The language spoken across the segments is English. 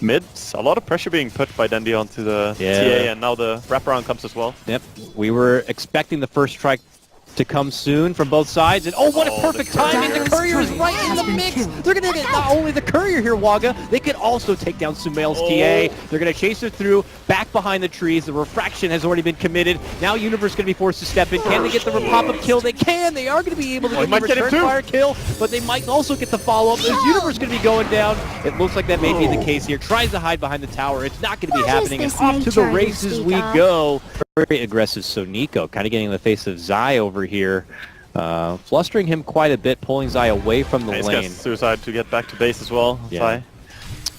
Mid, a lot of pressure being put by Dendy onto the TA, and now the wraparound comes as well. Yep, we were expecting the first strike to come soon from both sides, and oh, what a perfect timing! The Courier is right in the mix! They're gonna get not only the Courier here, Waga, they could also take down Sumail's TA. They're gonna chase her through, back behind the trees. The refraction has already been committed. Now Universe gonna be forced to step in. Can they get the pop-up kill? They can! They are gonna be able to get the return fire kill, but they might also get the follow-up. Is Universe gonna be going down? It looks like that may be the case here. Tries to hide behind the tower. It's not gonna be happening, and off to the races we go. Very aggressive Soniko, kind of getting in the face of Zai over here, flustering him quite a bit, pulling Zai away from the lane. He's got suicide to get back to base as well. Yeah. Zai.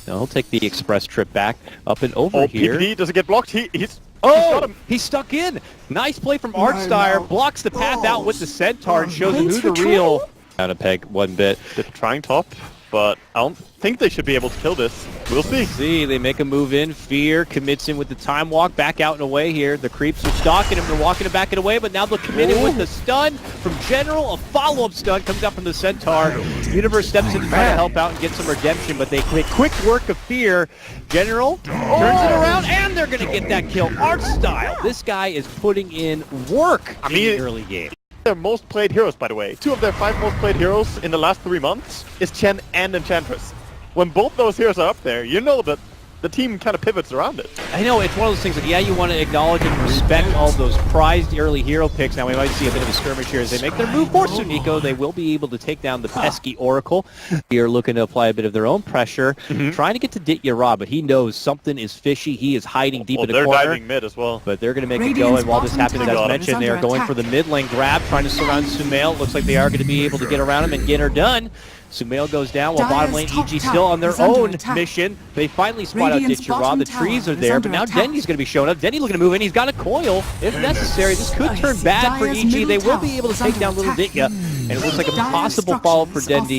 Now he'll take the express trip back up and over here. PPD doesn't get blocked. He's stuck in. Nice play from Artstyre, blocks the path out with the Centaur and shows him who the real. Down a peg one bit. They're trying top, but I don't think they should be able to kill this. We'll see. They make a move in. Fear commits in with the time walk, back out and away here. The creeps are stalking him. They're walking him back and away, but now they'll commit in with the stun from General. A follow-up stun comes out from the Centaur. Universe steps in to try to help out and get some redemption, but they quick work of Fear. General turns it around, and they're going to get that kill. Artstyle. This guy is putting in work in the early game. Their most played heroes, by the way. 2 of their 5 most played heroes in the last 3 months is Chen and Enchantress. When both those heroes are up there, you know that the team kind of pivots around it. I know, it's one of those things that, yeah, you want to acknowledge and respect all those prized early hero picks. Now we might see a bit of a skirmish here as they make their move for Soniko. They will be able to take down the pesky Oracle. They are looking to apply a bit of their own pressure, trying to get to Dityara, but he knows something is fishy. He is hiding deep in the corner. They're diving mid as well. But they're going to make it go, and while this happens, as mentioned, they are going for the mid lane grab, trying to surround Sumail. Looks like they are going to be able to get around him and get her done. Sumail goes down while bottom lane EG still on their own mission. They finally spot out Dityara. The trees are there, but now Dendy's going to be showing up. Dendy looking to move in. He's got a coil if necessary. This could turn bad for EG. They will be able to take down little Ditya, and it looks like a possible follow-up for Dendy.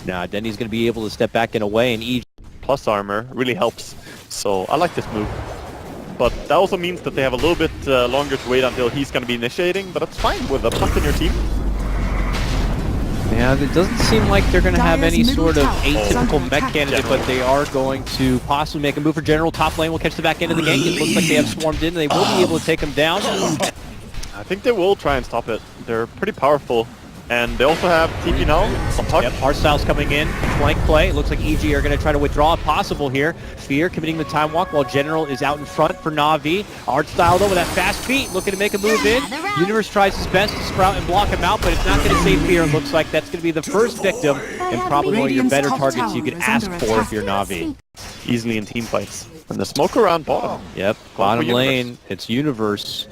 Nah, Dendy's going to be able to step back and away, and EG plus armor really helps. So I like this move. But that also means that they have a little bit longer to wait until he's going to be initiating, but that's fine with a plus in your team. Yeah, it doesn't seem like they're going to have any sort of atypical mech candidate, but they are going to possibly make a move for General. Top lane will catch the back end of the game. It looks like they have swarmed in, and they will be able to take them down. I think they will try and stop it. They're pretty powerful. And they also have TP now. Yep, Artstyle's coming in. Flank play. It looks like EG are going to try to withdraw if possible here. Fear committing the time walk while General is out in front for Na'Vi. Artstyle though with that fast feet looking to make a move in. Universe tries his best to sprout and block him out, but it's not going to save Fear. It looks like that's going to be the first victim and probably one of your better targets you could ask for if you're Na'Vi. Easily in team fights. And the smoke around bottom. Yep, bottom lane. It's Universe.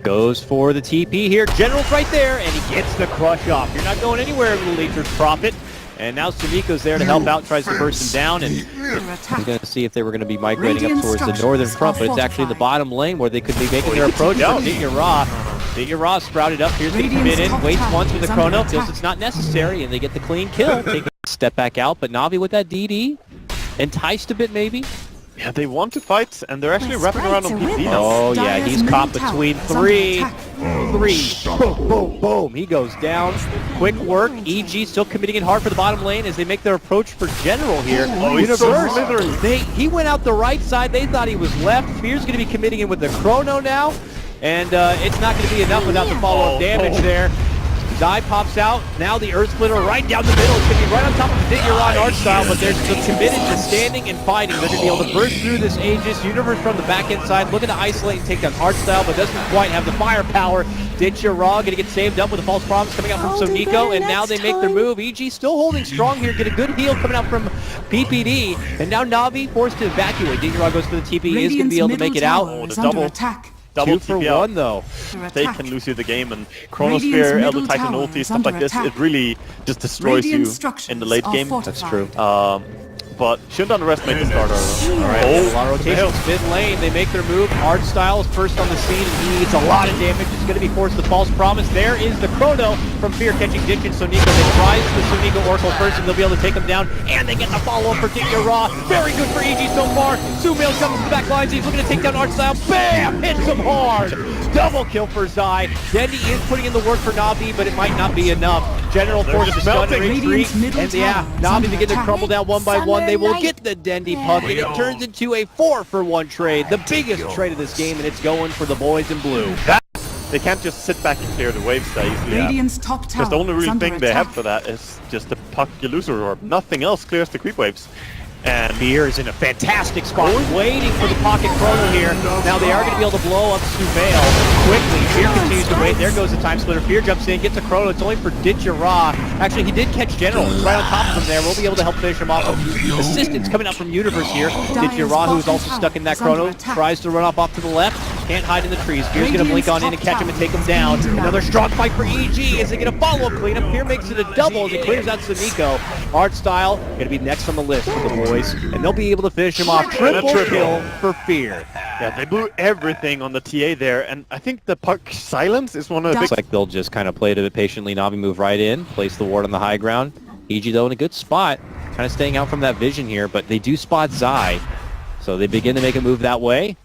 Goes for the TP here. General's right there, and he gets the crush off. You're not going anywhere, little Nature's Prophet. And now Sumiko's there to help out, tries to burst him down, and he's going to see if they were going to be migrating up towards the northern front, but it's actually the bottom lane where they could be making their approach for Dityara. Dityara sprouted up, here's going to commit in, waits once with the chrono, feels it's not necessary, and they get the clean kill. Take a step back out, but Na'Vi with that DD, enticed a bit maybe. Yeah, they want to fight, and they're actually wrapping around on PPD now. Oh yeah, he's caught between three. Boom, boom, boom. He goes down. Quick work. EG still committing it hard for the bottom lane as they make their approach for General here. Universe, he went out the right side. They thought he was left. Fear's going to be committing in with the chrono now, and it's not going to be enough without the follow-up damage there. Zai pops out, now the Earth Splitter right down the middle. It's going to be right on top of the Dityara and Artstyle, but they're still committed to standing and fighting. They're going to be able to burst through this Aegis. Universe from the back end side, looking to isolate and take down Artstyle, but doesn't quite have the firepower. Dityara going to get saved up with a false promise coming out from Soniko, and now they make their move. EG still holding strong here, get a good heal coming out from PPD, and now Na'Vi forced to evacuate. Dityara goes for the TP, he is going to be able to make it out. Oh, the double. Double 2 for 1 though. They can lose you the game, and Chronosphere, Elder Titan ulti, stuff like this, it really just destroys you in the late game. That's true. But shouldn't underestimate the starter. Alright, a lot of rotations. Mid lane, they make their move. Artstyle is first on the scene, and he eats a lot of damage. It's going to be forced to false promise. There is the chrono from Fear catching Ditch and Soniko. They tries the Soniko Oracle first, and they'll be able to take him down, and they get the follow-up for Dityara. Very good for EG so far. Sumail's coming to the back lines. He's looking to take down Artstyle. Bam! Hits him hard. Double kill for Zai. Dendy is putting in the work for Navi, but it might not be enough. General forces stun and retreat. And yeah, Navi begin to crumble down one by one. They will get the Dendy puck, and it turns into a 4-for-1 trade. The biggest trade of this game, and it's going for the boys in blue. They can't just sit back and clear the waves that easily. Radiant's top tower Because the only real is thing under they have attack. for that is just the puck illusory orb. Nothing else clears the creep waves. And Fear is in a fantastic spot, waiting for the pocket chrono here. Now they are going to be able to blow up Sumail quickly. Fear continues to wait. There goes the time splitter. Fear jumps in, gets a chrono. It's only for Ditchara. Actually, he did catch General right on top of him there. We'll be able to help finish him off with assistance coming out from Universe here. Ditchara, who's also stuck in that chrono, tries to run off to the left. Can't hide in the trees. Fear's going to blink on in and catch him and take him down. Another strong fight for EG as they get a follow-up cleanup. Fear makes it a double as he clears out Sunico. Artstyle going to be next on the list for the boys, and they'll be able to finish him off. Triple kill for Fear. yeah, they blew everything on the TA there. And I think the puck silence is one of the big... Looks like they'll just kind of play it a bit patiently. Navi move right in, place the ward on the high ground. EG though in a good spot, kind of staying out from that vision here, but they do spot Zai. So they begin to make a move that way,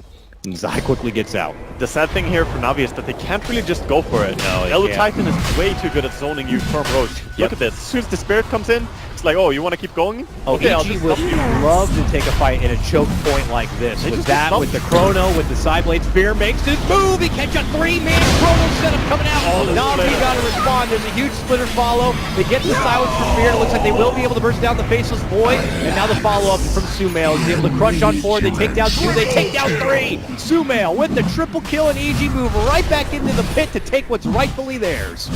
and Zai quickly gets out. The sad thing here for Navi is that they can't really just go for it. No, they Elder can't. Titan is way too good at zoning you from Roche. Look at this. As soon as the Spirit comes in, it's like, oh, you want to keep going? Oh, okay, I'll EG just would stop you. love to take a fight in a choke point like this. They With just that, stop- with the chrono, with the side blades, Fear makes his move. He catch a 3-man chrono setup coming out. Oh, the Navi splitter. got to respond. There's a huge splitter follow. They get the silence from Fear. It looks like they will be able to burst down the Faceless Void. And now the follow-up from Sumail. He's able to crush on 4. They take down 2. They take down 3. Sumail with the triple kill and EG move right back into the pit to take what's rightfully theirs.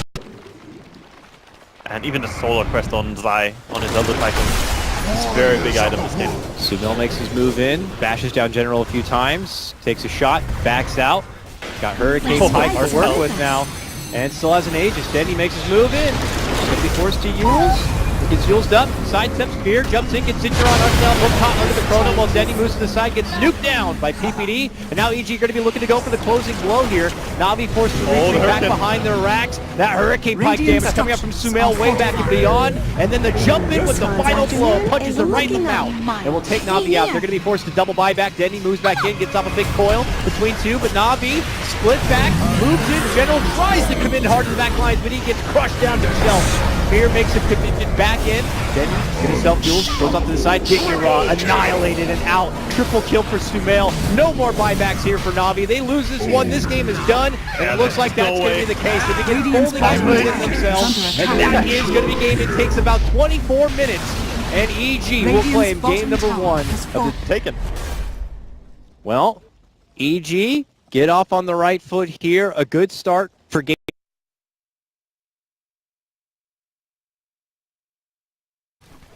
And even the Solar Crest on Zai, on his Elder Titan, is a very big item this game. Sumail makes his move in, bashes down General a few times, takes a shot, backs out. Got Hurricane Pike to work with now, and still has an Aegis. Dendy makes his move in. Gonna be forced to Yules. Gets Yules up, sidesteps Fear, jumps in, gets Cinder on Arsenal, both caught under the chrono while Dendy moves to the side, gets nuked down by PPD, and now EG going to be looking to go for the closing blow here. Navi forced to retreat back behind their racks. That Hurricane Pike damage coming up from Sumail way back and beyond, and then the jump in with the final blow, punches her right in the mouth, and will take Navi out. They're going to be forced to double buyback. Dendy moves back in, gets off a big coil between 2, but Navi split back, moves in. General tries to come in hard to the back lines, but he gets crushed down himself. Fear makes a commitment back in. Then get himself fuels, goes off to the side. Ditchara annihilated and out. Triple kill for Sumail. No more buybacks here for Navi. They lose this one. This game is done, and it looks like that's going to be the case. They begin folding in within themselves, and that is going to be game. It takes about 24 minutes, and EG will claim game number 1 of the Taken. Well, EG, get off on the right foot here. A good start for game.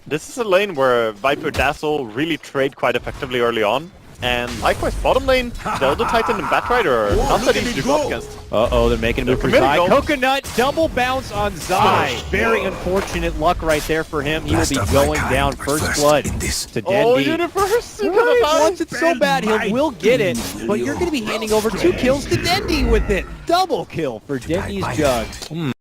This is a lane where Viper Dazzle really trade quite effectively early on. And likewise, bottom lane, the Elder Titan and Batrider are not that easy to go up against. Uh-oh, they're making a move for They're Zai. committing, though. Coconut, double bounce on Zai. Very unfortunate luck right there for him. He will be going down first blood to Dendy. Oh, Universe! You Right, could've done wants it so bad, he will get it, but you're going to be handing over 2 kills to Dendy with it. Double kill for Dendy's Jug.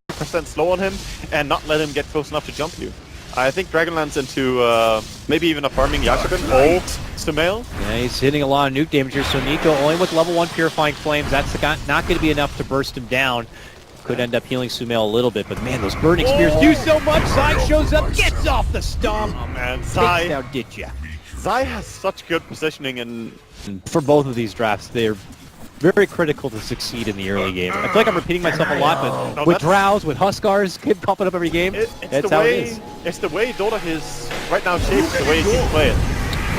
percent slow on him and not let him get close enough to jump you. I think Dragonlance into maybe even a farming Yashibin. Oh, Sumail. Yeah, he's hitting a lot of nuke damage here. So Nico only with level 1 Purifying Flames. That's not going to be enough to burst him down. Could end up healing Sumail a little bit, but man, those burning spears do so much. Zai shows up, gets off the stomp. Oh man, Takes Zai. down Ditya. Zai has such good positioning and For both of these drafts, they're very critical to succeed in the early game. I feel like I'm repeating myself a lot, but No, with that's- Drows, with Huskars, keep popping up every game. That's how it is. It's the way Dota is right now shaped, the way he can play it.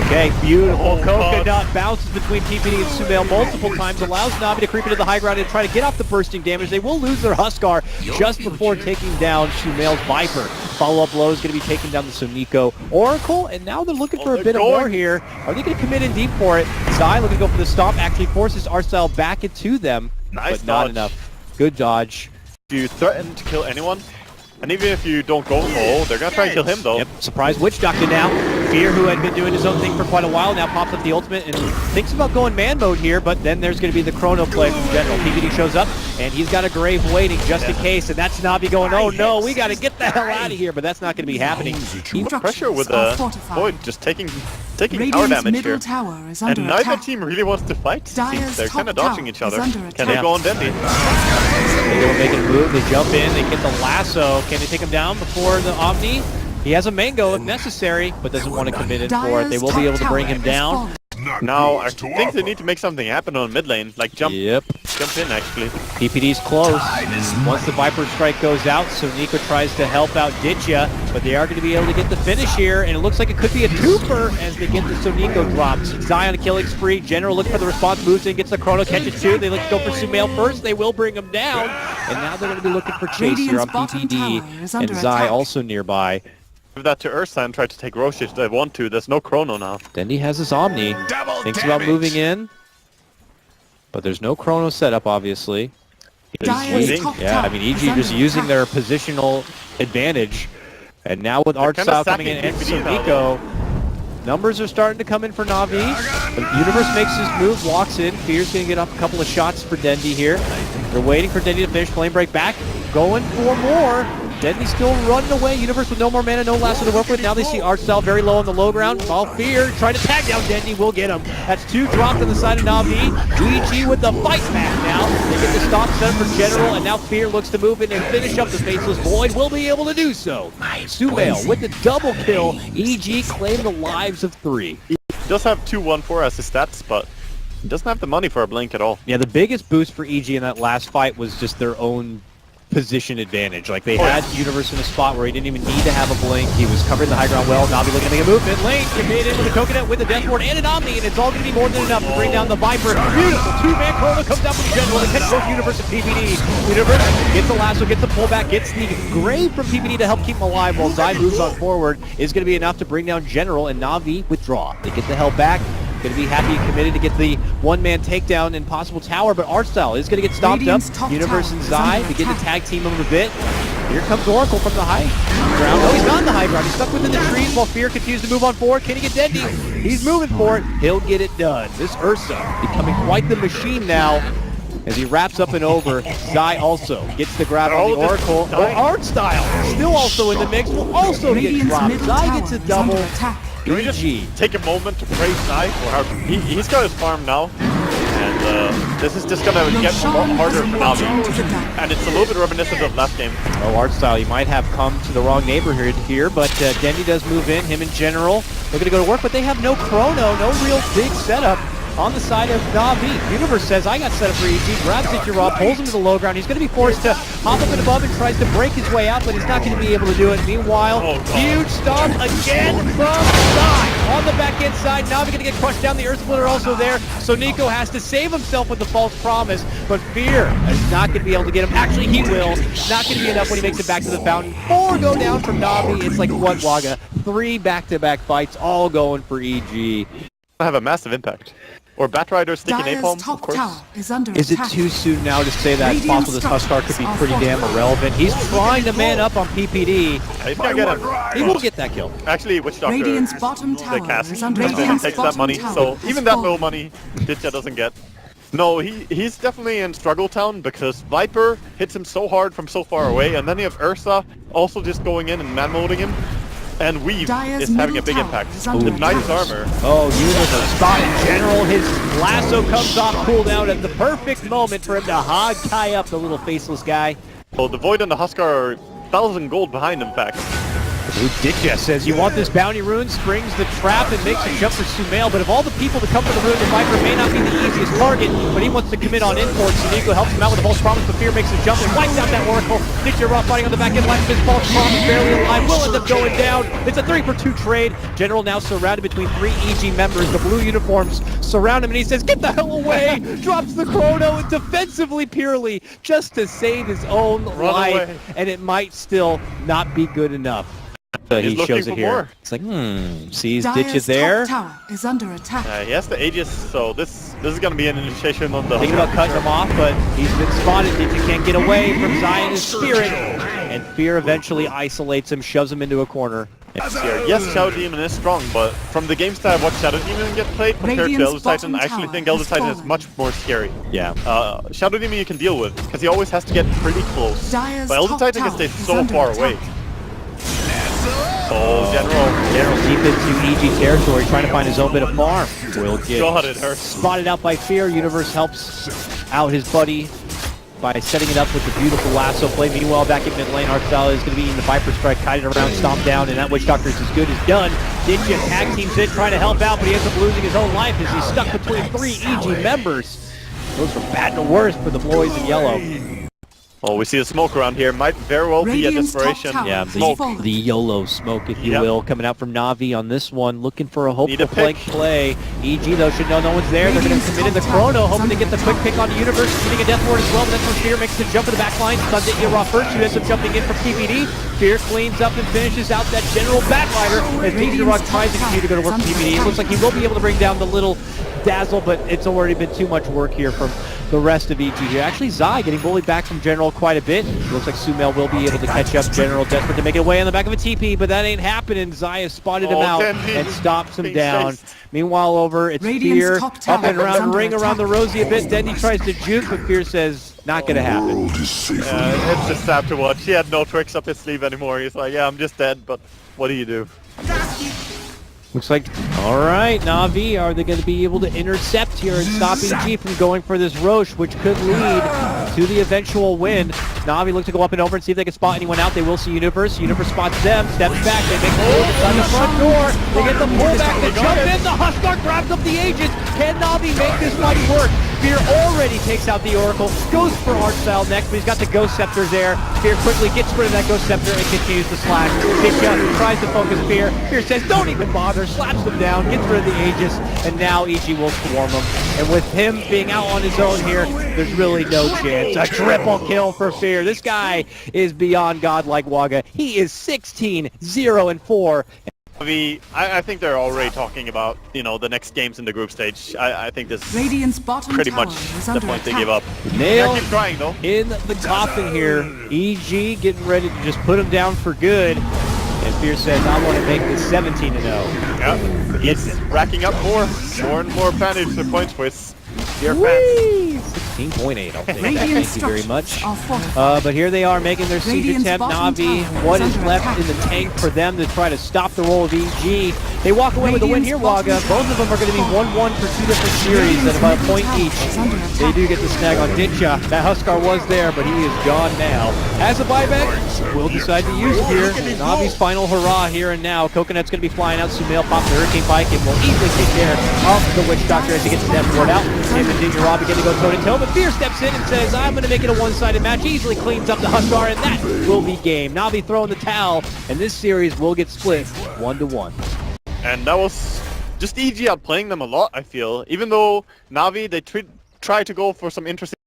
Okay, beautiful. Oh, Coconut God. bounces between PPD and Sumail multiple times, allows Navi to creep into the high ground and try to get off the bursting damage. They will lose their Huskar just before taking down Sumail's Viper. Follow-up blow is going to be taking down the Sunico Oracle, and now they're looking for a they're bit of going. more here. Are they going to commit in deep for it? Zai looking to go for the stomp, actually forces Arcel back into them, Nice but not dodge. enough. Good dodge. If you threaten to kill anyone, and even if you don't go for they're gonna try and kill him though. Yep, surprise Witch Doctor now. Fear, who had been doing his own thing for quite a while, now pops up the ultimate and thinks about going man mode here, but then there's going to be the chrono play from General. PPD shows up, and he's got a grave waiting just in case, and that's Navi going, oh no, we got to get the hell out of here, but that's not going to be happening. Too much pressure with the Void just taking taking tower damage here. Tower is And under neither attack. team really wants to fight. Dire's They're kind of top dodging tower each other. is under Can they attack. go on Dendi? They go making a move, they jump in, they get the lasso. Can they take him down before the Omni? He has a mango if necessary, but doesn't want to commit in for it. They will be able to bring him down. Now, I think they need to make something happen on mid lane, like jump in actually. PPD's close. Once the Viper Strike goes out, so Nico tries to help out Ditya, but they are going to be able to get the finish here, and it looks like it could be a twofer as they get the Sonico drops. Zion a killing spree. General looks for the response, moves in, gets the chrono, catches two. They look to go for Sumail first. They will bring him down, and now they're going to be looking for chase here on PPD, and Zai also nearby. Give that to Ursa and try to take Roche if they want to. There's no chrono now. Dendi has his Omni. Thinks about moving in, but there's no chrono setup, obviously. Yeah, I mean, EG just using their positional advantage. And now with Art Style coming in and Sonico, numbers are starting to come in for Navi. Universe makes his move, walks in. Fear's going to get up a couple of shots for Dendi here. They're waiting for Dendi to finish. Flame break back. Going for more. Dendi still running away. Universe with no more mana, no lasso to work with. Now they see Artstyle very low on the low ground. While Fear trying to tag down Dendi will get him. That's two dropped on the side of Navi. EG with the fight back now. They get the stop set up for General, and now Fear looks to move in and finish up the Faceless Void. Will be able to do so. Sumail with the double kill. EG claim the lives of 3. He does have 2-1-4 as his stats, but he doesn't have the money for a blink at all. Yeah, the biggest boost for EG in that last fight was just their own position advantage. Like, they had Universe in a spot where he didn't even need to have a blink. He was covering the high ground well. Navi looking to make a move. Mid lane, made in with a coconut, with a death ward, and an Omni, and it's all going to be more than enough to bring down the Viper. Beautiful two-man chrono comes down from General to catch both Universe and PPD. Universe gets the lasso, gets the pullback, gets the grave from PPD to help keep him alive while Zai moves on forward. Is going to be enough to bring down General, and Navi withdraw. They get the hell back. Going to be happy and committed to get the one-man takedown in possible tower, but Artstyle is going to get stomped up. Universe and Zai begin to tag team him a bit. Here comes Oracle from the high ground. No, he's not in the high ground. He's stuck within the trees while Fear continues to move on forward. Can he get Dendi? He's moving for it. He'll get it done. This Ursa becoming quite the machine now as he wraps up and over. Zai also gets the grab on the Oracle. Artstyle still also in the mix. Will also get dropped. Zai gets a double. Can we just take a moment to praise Zai for how he's got his farm now, and this is just gonna get harder for Navi, and it's a little bit reminiscent of last game. Oh, Artstyle, you might have come to the wrong neighborhood here, but Dendi does move in, him in General. They're gonna go to work, but they have no chrono, no real big setup on the side of Navi. Universe says, I got set up for EG, grabs Zikura, pulls him to the low ground. He's going to be forced to hop up and above and tries to break his way out, but he's not going to be able to do it. Meanwhile, huge stomp again from Zai. On the back end side, Navi going to get crushed down. The Earth Splitter also there, so Nico has to save himself with the false promise, but Fear is not going to be able to get him. Actually, he will. Not going to be enough when he makes it back to the fountain. 4 go down from Navi. It's like what, Waga? 3 back-to-back fights, all going for EG. Have a massive impact. Or Batrider sticking napalm, top of course. tower is under Is it attack. too soon now to say that it's possible this Huskar could be pretty damn irrelevant? He's trying to man up on PPD. He's gonna get him. He will get that kill. Actually, Witch Doctor, Radiant's bottom tower the cast, is under takes attack. that money, so Has even that fallen. low money, Ditya doesn't get. No, he's definitely in struggle town because Viper hits him so hard from so far away, and then you have Ursa also just going in and man-molding him. And Weave Dire's is having a big middle tower impact. is under The Knight's attack. armor. Oh, Universe spotted General. His lasso comes off cooldown at the perfect moment for him to hog tie up the little faceless guy. So the Void and the Huskar are 1,000 gold behind, in fact. Ditya says, you want this bounty rune, springs the trap and makes a jump for Sumail, but of all the people to come for the rune, the Viper may not be the easiest target, but he wants to commit on imports. Sonico helps him out with a false promise, but Fear makes a jump and wipes out that Oracle. Ditya Raw fighting on the back end, left his false promise, barely alive, will end up going down. It's a 3-for-2 trade. General now surrounded between 3 EG members. The blue uniforms surround him, and he says, get the hell away! Drops the chrono defensively purely, just to save his own life, away. and it might still not be good enough. He shows it here. More. It's like, sees Dire's Ditches there. top tower is under attack. He has the Aegis, so this is going to be an initiation on the... Thinking about cutting him off, but he's been spotted. Ditches can't get away from Zion's spirit. And Fear eventually isolates him, shoves him into a corner. Yes, Shadow Demon is strong, but from the games that I've watched Shadow Demon get played compared to Elder Titan, I actually think Elder Titan is much more scary. Yeah. Shadow Demon you can deal with, because he always has to get pretty close. Dire's But Elder top Titan can tower stay is so under far attack. away. Oh, General deep into EG territory, trying to find his own bit of farm. Will get God, it hurts. spotted out by Fear. Universe helps out his buddy by setting it up with the beautiful lasso play. Meanwhile, back in mid lane, Arcel is going to be eating the Viper Strike, kited around, stomped down, and that Witch Doctor is as good as done. Ninja tag teams in, trying to help out, but he ends up losing his own life as he's stuck between 3 EG members. Goes from bad to worse for the boys in yellow. Oh, we see a smoke around here. Might very well be a Radiant's top desperation. tower Yeah, is smoke. falling. the YOLO smoke, if you will, coming out from Navi on this one, looking for a Need a hopeful flank pick. play. EG, though, should know no one's there. They're going to Radiant's commit in the top chrono, tower hoping to is get the under quick pick on the Universe, getting a death ward as well, but that's when Fear makes the jump in the back line. Stuns it, Raw first, who ends up jumping in from PBD. Fear cleans up and finishes out that general backlighter as Rock tries to continue to go to work PBD. It looks like he will be able to bring down the little dazzle, but it's already been too much work here from the rest of EG here. Actually, Zai getting bullied back from General quite a bit. Looks like Sumail will be able to catch up. General desperate to make it away on the back of a TP, but that ain't happening. Zai has spotted him out and stops him down. Meanwhile, over, it's Fear up and around, ring around the Rosie a bit. Dendy tries to juke, but Fear says, not gonna happen. It's just sad to watch. He had no tricks up his sleeve anymore. He's like, yeah, I'm just dead, but what do you do? Looks like, all right, Navi, are they going to be able to intercept here and stop EG from going for this Roche, which could lead to the eventual win? Navi look to go up and over and see if they can spot anyone out. They will see Universe. Universe spots them, steps back, they make the move on the front door. They get the pullback, they jump in, the Huskar grabs up the Aegis. Can Navi make this fight work? Fear already takes out the Oracle, goes for Arcel next, but he's got the Ghost Scepter there. Fear quickly gets rid of that Ghost Scepter and continues to slash. Kitcha tries to focus Fear. Fear says, don't even bother, slaps them down, gets rid of the Aegis, and now EG will swarm him. And with him being out on his own here, there's really no chance. A triple kill for Fear. This guy is beyond godlike Waga. He is 16-0-4. I think they're already talking about, you know, the next games in the group stage. I think this Radiant's bottom pretty tower much is the under point they attack. give up. Nail Keep trying though. in the coffin here. EG getting ready to just put him down for good. And Fear says, I want to make this 17-0. Yeah, he's racking up more and more advantage to points for his dear fans. 16.8, I'll take that. Radiant Thank you very much. structures are fortified. But here they are making their siege Radiant's attempt. bottom Navi, tower what is is under left attack. in the tank for them to try to stop the roll of EG? They walk away with the win here, Radiant's Waga. bottom Both of them are going to be tower 1-1 for 2 different series at about a point each. is under attack. They do get the snag on Ditcha. That Huskar was there, but he is gone now. As a buyback, we'll decide to use it here. Navi's final hurrah here and now. Coconut's going to be flying out. Sumail pops the Hurricane Pike and will easily take care of the Witch Doctor as he gets the Death Ward out. Him and Ginger Rob begin to go toe-to-toe, but Fear steps in and says, I'm going to make it a one-sided match. Easily cleans up the Huskar, and that will be game. Navi throwing the towel, and this series will get split 1-1. And that was just EG outplaying them a lot, I feel. Even though Navi, they try to go for some interesting